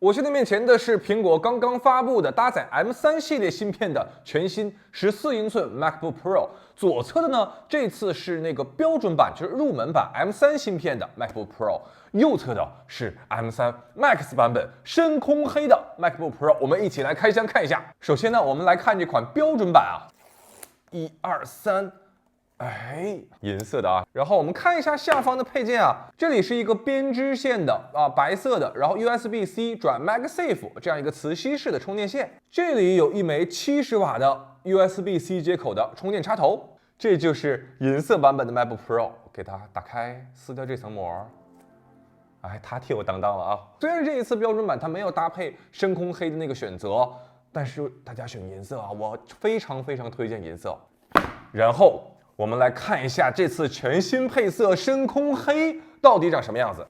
我现在面前的是苹果刚刚发布的搭载 M3 系列芯片的全新14英寸 MacBook Pro。左侧的呢，这次是那个标准版，就是入门版 M3 芯片的 MacBook Pro。右侧的是 M3 Max 版本深空黑的 MacBook Pro。我们一起来开箱看一下。首先呢，我们来看这款标准版啊，1、2、3。哎，银色的啊，然后我们看一下下方的配件啊，这里是一个编织线的白色的，然后 USB-C 转 MagSafe 这样一个磁吸式的充电线，这里有一枚70瓦的 USB-C 接口的充电插头，这就是银色版本的 MacBook Pro， 给它打开，撕掉这层膜。哎，它替我当了啊！虽然这一次标准版它没有搭配深空黑的那个选择，但是大家选银色啊，我非常推荐银色。然后我们来看一下这次全新配色深空黑到底长什么样子。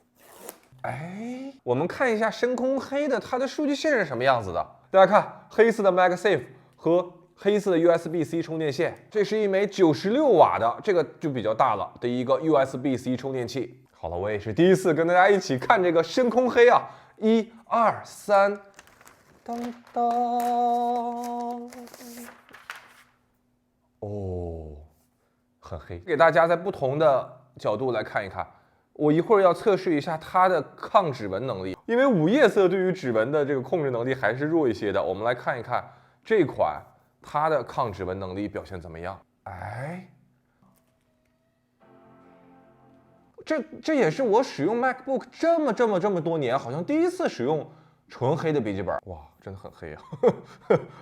哎，我们看一下深空黑的它的数据线是什么样子的。大家看，黑色的 MagSafe 和黑色的 USB-C 充电线，这是一枚96瓦的，这个就比较大了的一个 USB-C 充电器。好了，我也是第一次跟大家一起看这个深空黑啊，1、2、3，当当。哦。很黑，给大家在不同的角度来看一看。我一会儿要测试一下它的抗指纹能力，因为午夜色对于指纹的这个控制能力还是弱一些的。我们来看一看这款它的抗指纹能力表现怎么样。哎，这也是我使用 MacBook 这么多年，好像第一次使用纯黑的笔记本。哇，真的很黑啊，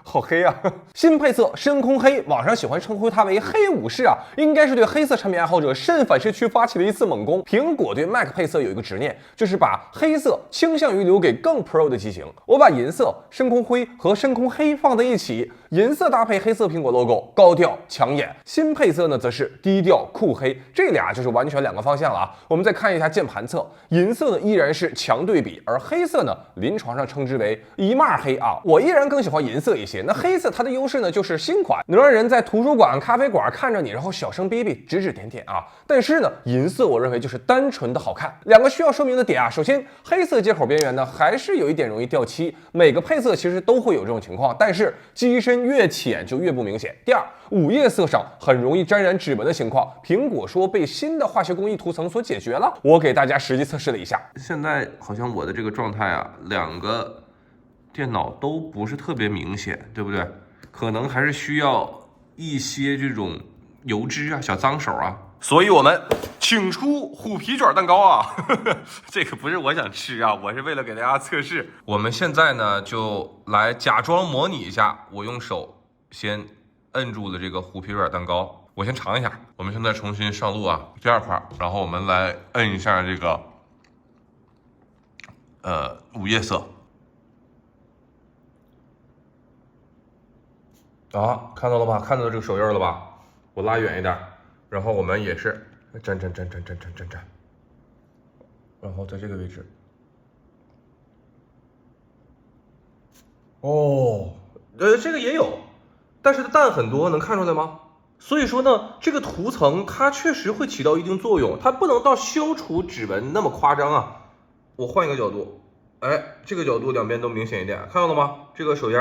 好黑啊！新配色深空黑，网上喜欢称呼它为黑武士啊，应该是对黑色产品爱好者肾反射区发起了一次猛攻。苹果对 Mac 配色有一个执念，就是把黑色倾向于留给更 Pro 的机型。我把银色、深空灰和深空黑放在一起，银色搭配黑色苹果 logo， 高调抢眼。新配色呢，则是低调酷黑，这俩就是完全两个方向了啊。我们再看一下键盘侧，银色呢依然是强对比，而黑色呢，临床上称之为一码黑啊。我依然更喜欢银色一些。那黑色它的优势呢，就是新款能让人在图书馆、咖啡馆看着你，然后小声哔哔、指指点点啊。但是呢，银色我认为就是单纯的好看。两个需要说明的点啊，首先黑色接口边缘呢还是有一点容易掉漆，每个配色其实都会有这种情况，但是机身越浅就越不明显。第二，午夜色上很容易沾染指纹的情况，苹果说被新的化学工艺涂层所解决了。我给大家实际测试了一下，现在好像我的这个状态啊，两个电脑都不是特别明显，对不对？可能还是需要一些这种油脂啊、小脏手啊。所以我们请出虎皮卷蛋糕啊，这个不是我想吃啊，我是为了给大家测试。我们现在呢就来假装模拟一下，我用手先摁住了这个虎皮卷蛋糕，我先尝一下。我们现在重新上路啊，第二块，然后我们来摁一下这个午夜色。啊，看到了吧？看到这个手印了吧？我拉远一点，然后我们也是粘，然后在这个位置。哦，这个也有，但是它淡很多，能看出来吗？所以说呢，这个涂层它确实会起到一定作用，它不能到消除指纹那么夸张啊。我换一个角度，哎，这个角度两边都明显一点，看到了吗？这个手印，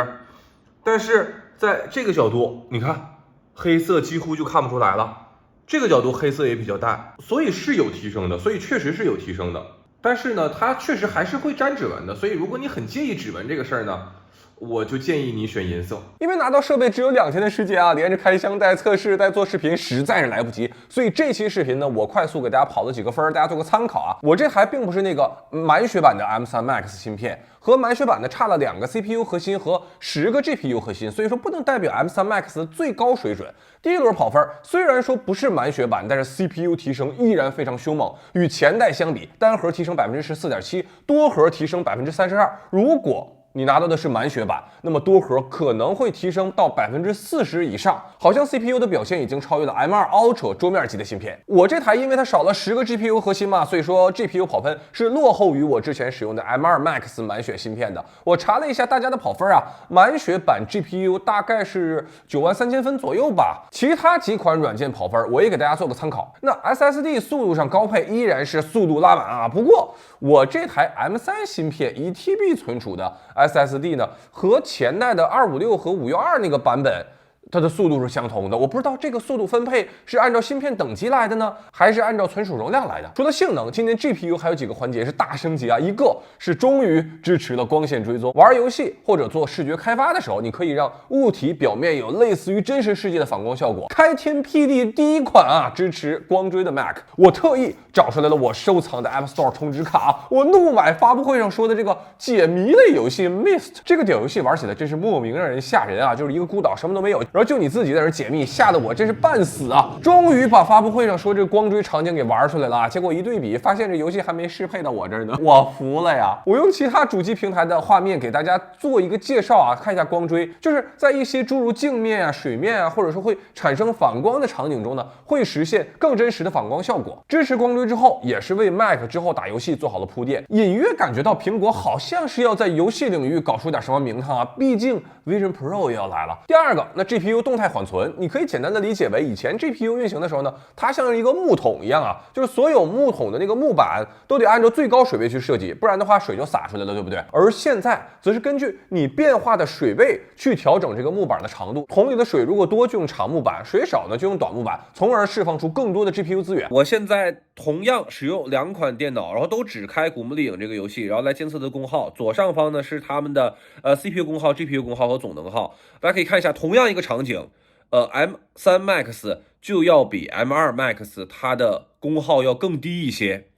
但是在这个角度，你看黑色几乎就看不出来了，这个角度黑色也比较淡，所以是有提升的，所以确实是有提升的。但是呢，它确实还是会沾指纹的，所以如果你很介意指纹这个事儿呢，我就建议你选银色。因为拿到设备只有2天的时间啊，连着开箱带测试带做视频实在是来不及，所以这期视频呢，我快速给大家跑了几个分，大家做个参考啊。我这还并不是那个满血版的 M3 Max 芯片，和满血版的差了2个 CPU 核心和10个 GPU 核心，所以说不能代表 M3 Max 的最高水准。第一轮跑分虽然说不是满血版，但是 CPU 提升依然非常凶猛，与前代相比，单核提升14.7%，多核提升32%。如果你拿到的是满血版，那么多核可能会提升到40%以上，好像 CPU 的表现已经超越了 M2 Ultra 桌面级的芯片。我这台因为它少了10个 GPU 核心嘛，所以说 GPU 跑分是落后于我之前使用的 M2 Max 满血芯片的。我查了一下大家的跑分啊，满血版 GPU 大概是93000分左右吧，其他几款软件跑分我也给大家做个参考。那 SSD 速度上高配依然是速度拉满啊，不过我这台 M3 芯片1TB 存储的 SSD 呢，和前代的256和512那个版本它的速度是相同的，我不知道这个速度分配是按照芯片等级来的呢，还是按照存储容量来的。除了性能，今年 GPU 还有几个环节是大升级啊，一个是终于支持了光线追踪，玩游戏或者做视觉开发的时候，你可以让物体表面有类似于真实世界的反光效果。开天辟地第一款啊支持光追的 Mac， 我特意找出来了我收藏的 App Store 充值卡，我怒买发布会上说的这个解谜类游戏 Myst， 这个屌游戏玩起来真是莫名让人吓人啊，就是一个孤岛什么都没有，然后就你自己在那解密，吓得我真是半死啊！终于把发布会上说这个光追场景给玩出来了，结果一对比，发现这游戏还没适配到我这儿呢，我服了呀！我用其他主机平台的画面给大家做一个介绍啊，看一下光追，就是在一些诸如镜面啊、水面啊，或者说会产生反光的场景中呢，会实现更真实的反光效果。支持光追之后，也是为 Mac 之后打游戏做好了铺垫，隐约感觉到苹果好像是要在游戏领域搞出点什么名堂啊，毕竟 Vision Pro 也要来了。第二个，那 GPU 动态缓存，你可以简单的理解为以前 GPU 运行的时候呢，它像是一个木桶一样啊，就是所有木桶的那个木板都得按照最高水位去设计，不然的话水就洒出来了，对不对？而现在则是根据你变化的水位去调整这个木板的长度，桶里的水如果多就用长木板，水少呢就用短木板，从而释放出更多的 GPU 资源。我现在同样使用2款电脑，然后都只开《古墓丽影》这个游戏，然后来监测的功耗。左上方呢是他们的CPU 功耗、GPU 功耗和总能耗。大家可以看一下，同样一个场景。M3 Max 就要比 M2 Max 它的功耗要更低一些，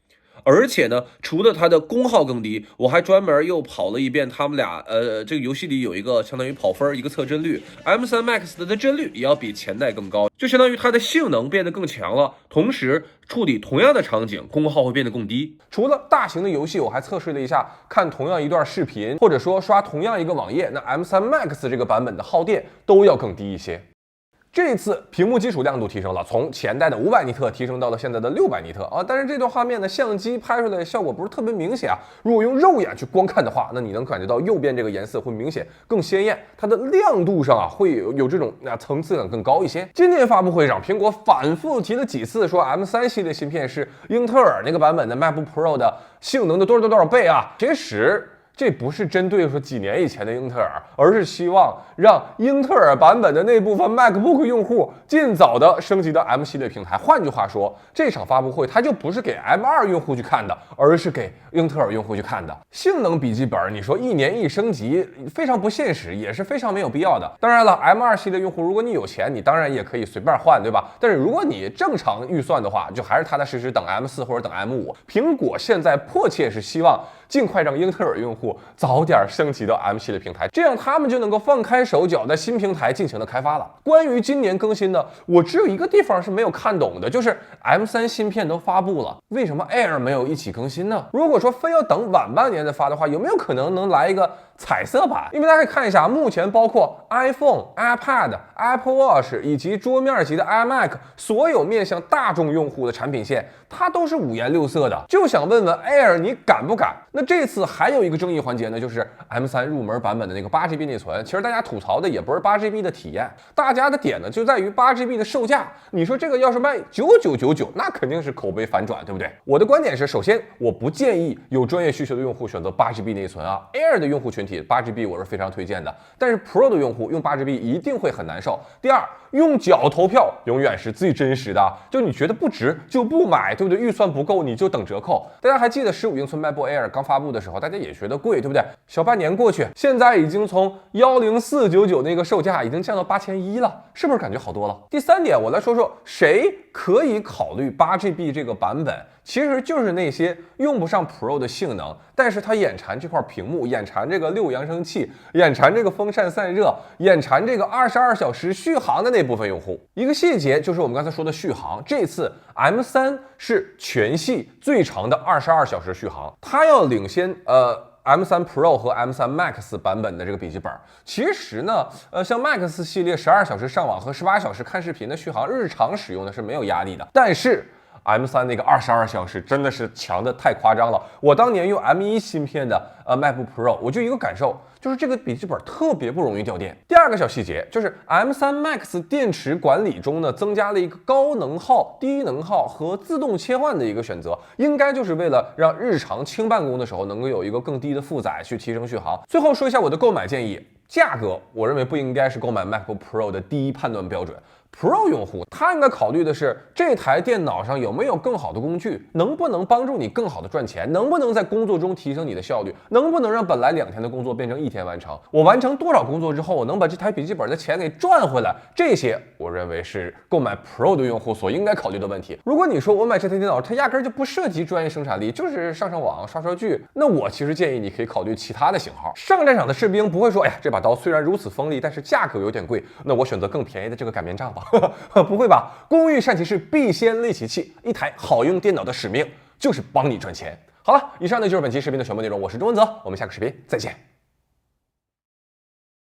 而且呢，除了它的功耗更低，我还专门又跑了一遍他们俩，这个游戏里有一个相当于跑分一个测帧率 ，M3 Max 的帧率也要比前代更高，就相当于它的性能变得更强了，同时处理同样的场景，功耗会变得更低。除了大型的游戏，我还测试了一下，看同样一段视频，或者说刷同样一个网页，那 M3 Max 这个版本的耗电都要更低一些。这一次屏幕基础亮度提升了，从前代的500尼特提升到了现在的600尼特啊。但是这段画面呢，相机拍出来的效果不是特别明显啊。如果用肉眼去观看的话，那你能感觉到右边这个颜色会明显更鲜艳，它的亮度上啊会有这种层次感更高一些。今年发布会上，苹果反复提了几次说 M3 系列芯片是英特尔那个版本的 MacBook Pro 的性能的多少倍啊。其实这不是针对说几年以前的英特尔，而是希望让英特尔版本的那部分 MacBook 用户尽早的升级到 M 系列平台。换句话说，这场发布会它就不是给 M2 用户去看的，而是给英特尔用户去看的。性能笔记本，你说1年1升级，非常不现实，也是非常没有必要的。当然了 ，M2 系列用户，如果你有钱，你当然也可以随便换，对吧？但是如果你正常预算的话，就还是踏踏实实等 M4 或者等 M5。苹果现在迫切是希望尽快让英特尔用户早点升级到 M 系列平台，这样他们就能够放开手脚在新平台进行的开发了。关于今年更新呢，我只有一个地方是没有看懂的，就是 M3 芯片都发布了，为什么 Air 没有一起更新呢？如果说非要等晚半年再发的话，有没有可能能来一个彩色版？因为大家可以看一下，目前包括 iPhone、iPad、Apple Watch 以及桌面级的 iMac 所有面向大众用户的产品线，它都是5颜6色的。就想问问 Air 你敢不敢？那这次还有一个争议环节呢，就是 M3 入门版本的那个8GB 内存。其实大家吐槽的也不是8GB 的体验，大家的点呢就在于8GB 的售价。你说这个要是卖9999，那肯定是口碑反转，对不对？我的观点是，首先我不建议有专业需求的用户选择8GB 内存啊。Air 的用户群体8GB 我是非常推荐的，但是 Pro 的用户用8GB 一定会很难受。第二，用脚投票永远是最真实的，就你觉得不值就不买，对不对？预算不够你就等折扣。大家还记得15英寸 MacBook Air 刚发布的时候，大家也觉得贵，对不对？小半年过去，现在已经从10499那个售价已经降到8100了，是不是感觉好多了？第三点，我来说说谁可以考虑8GB 这个版本。其实就是那些用不上 Pro 的性能，但是它眼馋这块屏幕，眼馋这个6扬声器，眼馋这个风扇散热，眼馋这个22小时续航的那部分用户。一个细节就是我们刚才说的续航，这次 M3 是全系最长的22小时续航，它要领先 M3 Pro 和 M3 Max 版本的这个笔记本。其实呢，像 Max 系列12小时上网和18小时看视频的续航，日常使用的是没有压力的。但是M3那个22小时真的是强的太夸张了。我当年用 M1 芯片的MacBook Pro， 我就一个感受，就是这个笔记本特别不容易掉电。第二个小细节就是 M3 Max 电池管理中呢，增加了一个高能耗、低能耗和自动切换的一个选择，应该就是为了让日常轻办公的时候能够有一个更低的负载去提升续航。最后说一下我的购买建议，价格我认为不应该是购买 MacBook Pro 的第一判断标准。Pro 用户他应该考虑的是这台电脑上有没有更好的工具，能不能帮助你更好的赚钱，能不能在工作中提升你的效率，能不能让本来2天的工作变成1天完成。我完成多少工作之后，我能把这台笔记本的钱给赚回来，这些我认为是购买 Pro 的用户所应该考虑的问题。如果你说我买这台电脑它压根就不涉及专业生产力，就是上网刷剧，那我其实建议你可以考虑其他的型号。上战场的士兵不会说，哎呀，这把刀虽然如此锋利，但是价格有点贵，那我选择更便宜的这个擀面杖吧。不会吧？工欲善其事，必先利其器。一台好用电脑的使命就是帮你赚钱。好了，以上呢就是本期视频的全部内容，我是钟文泽，我们下个视频再见。